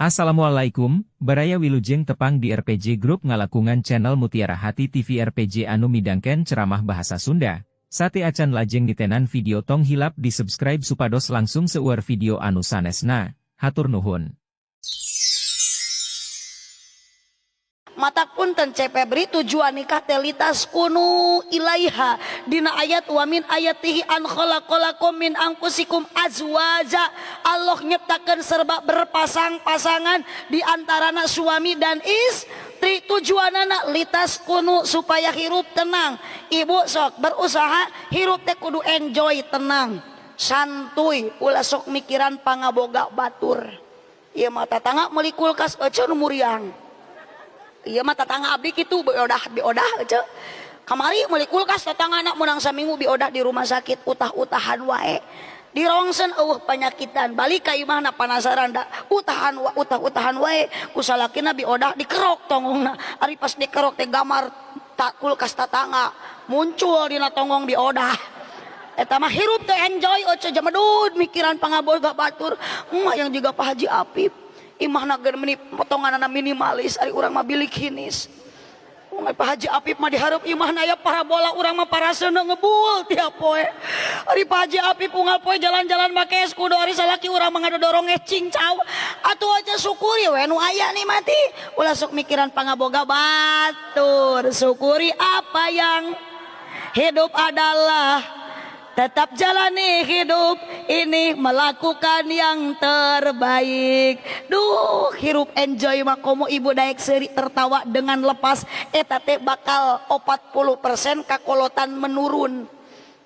Assalamualaikum, baraya wilujeng tepang di RPG Group ngalakungan channel Mutiara Hati TV RPG anu midangken ceramah bahasa Sunda. Sate acan lajeng ditenan video tong hilap di subscribe supados langsung seueur video anu sanesna. Hatur nuhun. Matak punten cepebri tujuan nikah telitas kunu ilaiha dina ayat wa min ayatihi an khalaqalakum min anfusikum azwaja. Allah nyiptakeun serba berpasang-pasangan di antarana suami dan istri. Tujuanana litas kunu supaya hirup tenang. Ibu sok berusaha hirup teh kudu enjoy tenang santuy ulah sok mikiran pangaboga batur. Ieu mah tatangga meuli kulkas eceun muriang. Iya mah tetangga abdi kitu biodah aja. Kamari meuli kulkas tetangga anak menang saminggu biodah di rumah sakit utah-utahan wae. Di rongsen eueuh penyakitan balik ka imahna panasaran da utah-utahan wae ku salakina biodah dikerok tongongna. Ari pas dikerok teh gamar kulkas tetangga muncul dina tongong biodah. Eta mah hirup teh enjoy oce jamedud mikiran pangaboga batur. Yang juga Pak Haji Apip imahna geun meni potonganana minimalis ari urang mah bilik hinis. Pak Haji Apip mah dihareup imahna aya parabola urang mah paraseuna ngebul tiap poe. Ari Pak Haji Apip unggal poe jalan-jalan make es kudu ari salaki urang mah ngadodorong es cincau. Atuh aja syukuri we nu aya nikmati. Ulah sok mikiran pangaboga batur. Syukuri apa yang hidup adalah tetap jalani hidup ini melakukan yang terbaik. Duh, hirup enjoy makomo ibu daek seuri tertawa dengan lepas eta teh bakal 40% kakolotan menurun.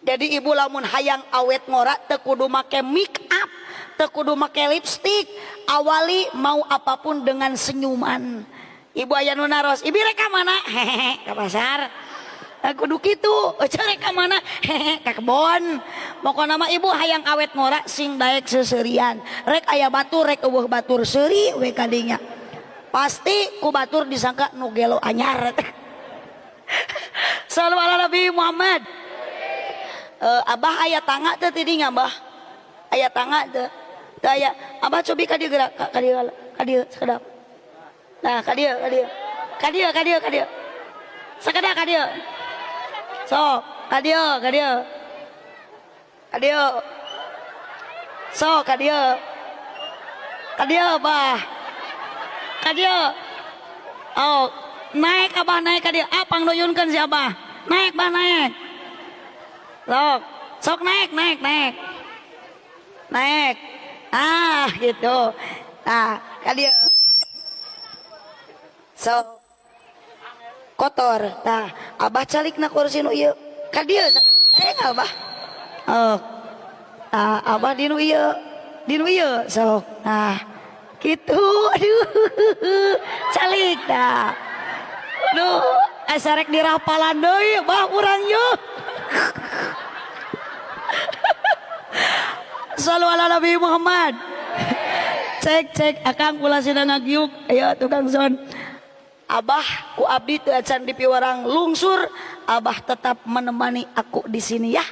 Jadi ibu lamun hayang awet ngora teu kudu make make up, teu kudu make lipstick, awali mau apapun dengan senyuman. Ibu aya nu naros, "Ibi rek ka mana?" "Hehehe, ka pasar." Kudu kitu, cari ka mana? Hehe, ka kebon. Pokona mah ibu hayang awet ngora sing daek seuseurean. Rek aya batur, rek eueuh batur seuri we kadinya. Pasti ku batur disangka nu gelo anyar. Sallu ala Nabi Muhammad. Abah aya tangga teh ti dinya, Abah? Aya tangga teh? Teu aya. Abah cobi ka dieu gerak, ka dieu sekedap. Nah, ka dieu. Sekedap ka dieu. Sok, kadio. Sok, kadio bah. Kadio. Oh, naik abah naik kadio. Apang doyunkeun si abah. Naik bah naik. Sok naik. Naik. Ah, gitu. Nah, kadio. Sok. Kotor. Nah, abah calik na kursi nu ieu. Ka dieu. Abah. Oh. Nah, abah di nu ieu. Sok. Nah, kitu. Aduh. Calik dah. Duh, asa rek dirapalan deui bah urang yeuh. Sallu ala Nabi Muhammad. Cek akang kula sedang ngagiuk. Ayo tukang son. Abah ku abdi teu acan dipiwarang lungsur, abah tetap menemani aku di sini ya.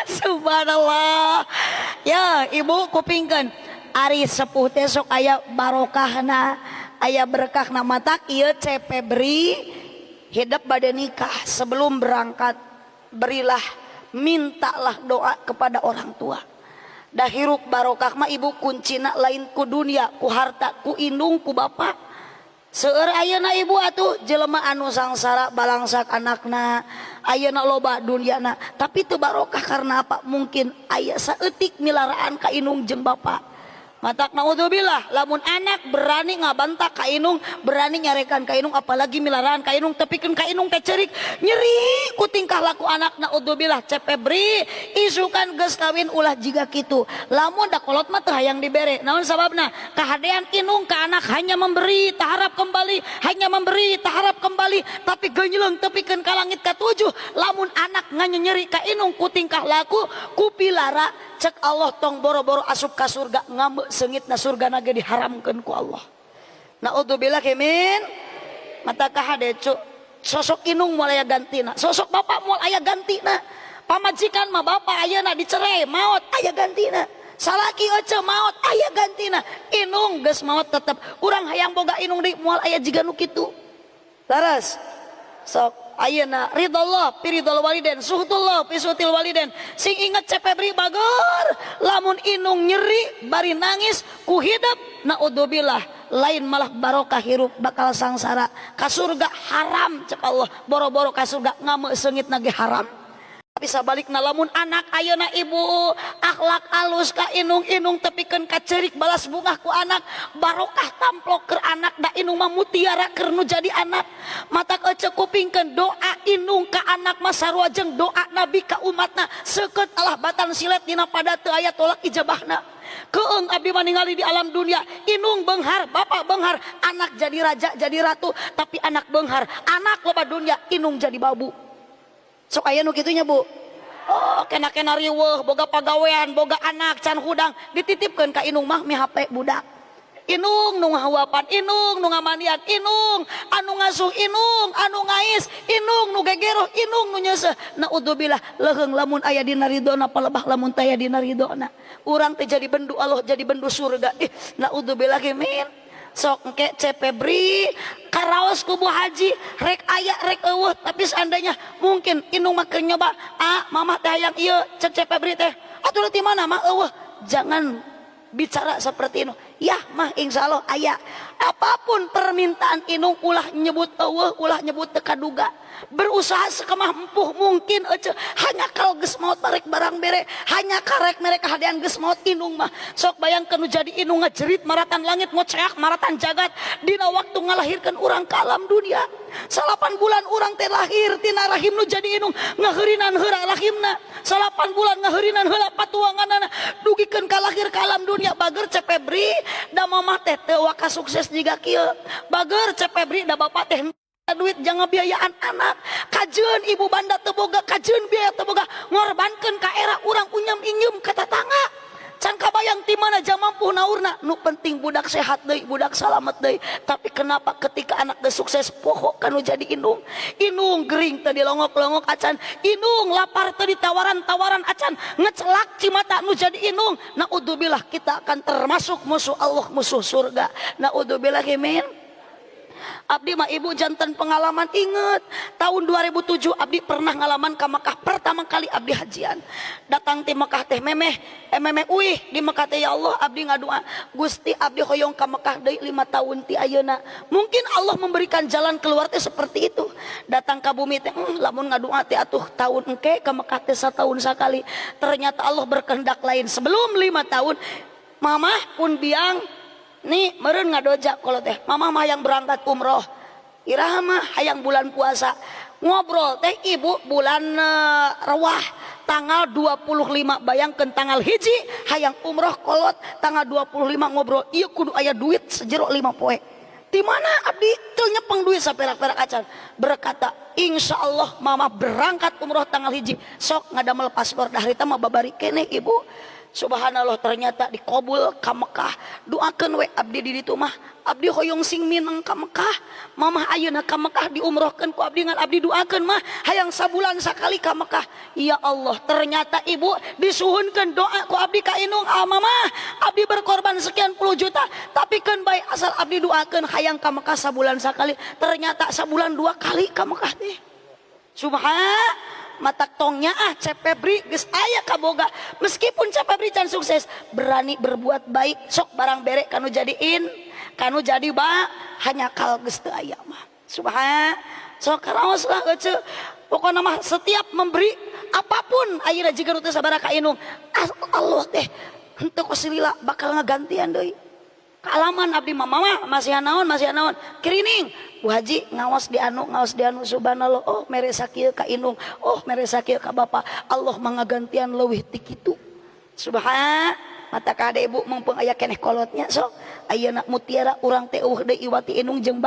Subhanallah. Ya, ibu kupingkeun ari sepuh teh sok aya barokahna, aya berkahna matak ieu cepebri hidup bade nikah sebelum berangkat berilah mintalah doa kepada orang tua. Dah hiruk barokah mah ibu kuncina lain ku dunia, ku harta, ku indung, ku bapa. Seueur ayeuna ibu atuh jelema anu sangsara balangsak anakna, ayeuna loba dunyana, tapi teu barokah karena apa? Mungkin aya saeutik milaraan ka indung jeung bapa. Matak naudzubillah, lamun anak berani ngabantak ka indung, berani nyarekan ka indung, apalagi milaraan ka indung, tepikeun ka indung teh ceurik nyeri ku tingkah laku anak. Naudzubillah cepebri isukan geus kawin ulah jiga kitu. Lamun da kolot mah teu hayang dibere. Naon sababna? Kahadean indung ka anak hanya memberi taharap kembali, tapi geunyeuleng tepikeun ka langit katujuh. Lamun anak nganyeri ka indung ku tingkah laku, ku pilara cek Allah tong boro-boro asup ka surga ngambe seungitna surga nage diharamkeun ku Allah. Naudzubillah kemin. Mata kahade sosok indung moal aya gantina, sosok bapak moal aya gantina. Pamajikan mah bapak ayeuna dicerai maot aya gantina. Salaki oce maot aya gantina. Inung geus maot tetep urang hayang boga inung deui moal aya jiga nu kitu. Laras sok ayeuna ridallah fi ridal waliden suhutullah fi suhutil waliden. Sing inget Cep Febri bager lamun inung nyeri bari nangis ku hidup naudzubillah lain malah barokah hirup bakal sangsara ka surga haram cek Allah boro-boro ka surga ngame seungit nage haram. Tapi sabalikna lamun anak ayeuna ibu akhlak alus ka inung-inung tepikeun ka ceurik balas bungah ku anak barokah tamplok keur anak da inung mah mutiara keur nu jadi anak matak ece kupingkeun doa inung ka anak mah sarua jeung doa nabi ka umatna seukeut Allah batan silet dina pada teu aya tolak ijabahna. Keung abdi mah ningali di alam dunia inung beunghar bapak beunghar anak jadi raja jadi ratu tapi anak beunghar anak loba dunia inung jadi babu. Sok aya nu kitunya Bu. Oh kena-kena riweuh boga pagawean boga anak can hudang dititipkeun ka inung mah mi HP budak. Inung nu ngahawapan inung nu ngamandian inung anu ngasuh inung anu ngais inung nu gegeroh inung nu nyeuseuh naudzubillah leuheung lamun aya dina ridona palebah lamun teu aya dina ridona urang teh jadi bendu Allah jadi bendu surga naudzubillah ge min. Sok engke Cep Febri karaos kubu haji rek aya rek eueuh tapi seandainya mungkin inung mah keur nyoba mamah teh hayang ieu Cep Febri teh atuh ti mana mah eueuh jangan bicara seperti itu ya mah insyaallah aya apapun permintaan inung ulah nyebut eueuh ulah nyebut teu kaduga berusaha sekemah empuh mungkin ece hanya kal geus maot barek barang bere hanya karek mereka hadean geus maot inung mah sok bayangkeun nu jadi inung ngajerit maratan langit ngoceak maratan jagat dina waktu ngalahirkeun urang ka alam dunia 8 bulan urang teh lahir tina rahim nu jadi inung ngaheurinan heula rahimna 8 bulan ngaheurinan heula patuanganna dugikeun ka lahir ka alam dunia bager Cep Febri da mamah teh teu waka sukses jiga kieu bager Cep Febri da bapak teh duit jangan biayaan anak kajeun ibu banda teboga kajeun biaya teboga ngorbankeun ka era urang unyam inyum ka tetangga can kabayang ti mana jamampuh naurna nu penting budak sehat deui budak salamet deui tapi kenapa ketika anak geus sukses poho kanu jadi inung gering teh dilongok-longok acan inung lapar teh ditawaran-tawaran acan ngecelak cimata nu jadi inung naudzubillah kita akan termasuk musuh Allah musuh surga naudzubillah min. Abdi mah ibu jantan pengalaman inget tahun 2007 Abdi pernah ngalaman ke Mekah pertama kali Abdi hajian datang ti Mekah teh memeh uih di Mekah teh ya Allah Abdi ngadua Gusti Abdi hoyong ke Mekah deui 5 tahun ti ayeuna mungkin Allah memberikan jalan keluar teh seperti itu datang ke bumi teh lamun ngadua teh atuh tahun engke ke Mekah teh satahun sakali ternyata Allah berkehendak lain sebelum 5 tahun mamah pun biang nih meureun ngadoja kalau teh mama mah yang berangkat umroh iraha mah hayang bulan puasa ngobrol teh ibu bulan rewah tanggal 25 bayangkeun tanggal hiji hayang umroh kolot tanggal 25 ngobrol ieu kudu aya duit sejero 5 poe di mana abdi teu nyepeng duit saperak-perak acan berkata insyaallah mama berangkat umroh tanggal hiji sok ngadamel paspor dah harita mah babari keneh ibu. Subhanallah ternyata dikabul ka Mekah doakeun we abdi di ditu mah abdi hoyong sing mineng ka Mekah mamah ayeuna ka Mekah diumrohkeun ku abdi ngan abdi doakeun mah hayang sabulan sakali ka Mekah ya Allah ternyata ibu disuhunkeun doa ku abdi ka inung mamah abdi berkorban sekian puluh juta tapi keun bae asal abdi doakeun hayang ka Mekah sabulan sakali ternyata sabulan 2 kali ka Mekah teh subhanallah matak tongnya Cep Febri geus aya kaboga meskipun Cep Febri can sukses berani berbuat baik sok barang bere kanu jadiin kanu jadi hanya kal geus teu aya mah subhan sok karaos lah euceu pokona mah setiap memberi apapun ayeuna jiga teu sabaraha ka inung Allah teh henteu kosilila bakal ngagantian deui kalaman abdi mama masih naon kirining Bu Haji ngawas di anu subhanallah oh mere sakieu ka inung oh mere sakieu ka bapak Allah mangagantian leuwih ti kitu subhan mata kade ibu mumpung aya keneh kolotnya sok ayeuna mutiara urang teh eueuh deui iwati inung jeung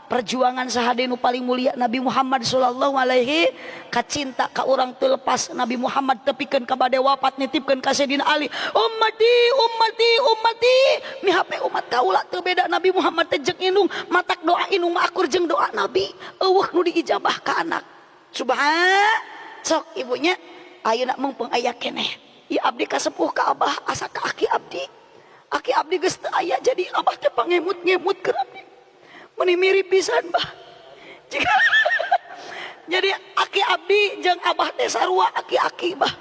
perjuangan sahade nu paling mulia Nabi Muhammad sallallahu alaihi kacinta ka urang teu lepas Nabi Muhammad tepikeun ka bade wafat nitipkeun ka Sayyidina Ali ummati mihape umat kaula teu beda Nabi Muhammad teh jeung inung matak doa inung mah akur jeung doa Nabi eueuh nu diijabah ka anak subhan sok ibunya ayeuna mumpung aya keneh ieu abdi kasepuh ka abah asa ka aki abdi geus teu aya jadi abah teh pangemut-ngemut keur abdi meuni mirip pisan bah jika jadi aki abdi jeung abah teh sarua aki-aki bah.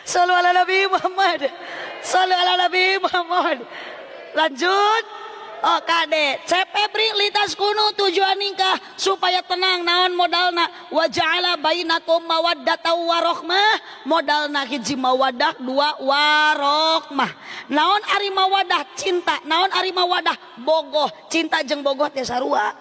Sallu ala Nabi Muhammad. Sallu ala Nabi Muhammad. Lanjut. Oh kade, Febri litas kuno tujuan nikah supaya tenang naon modalna wa ja'ala bainakum mawaddata warahmah modalna hiji mawaddah dua warahmah. Naon ari mawaddah cinta, naon ari mawaddah bogoh, cinta jeung bogoh teh sarua.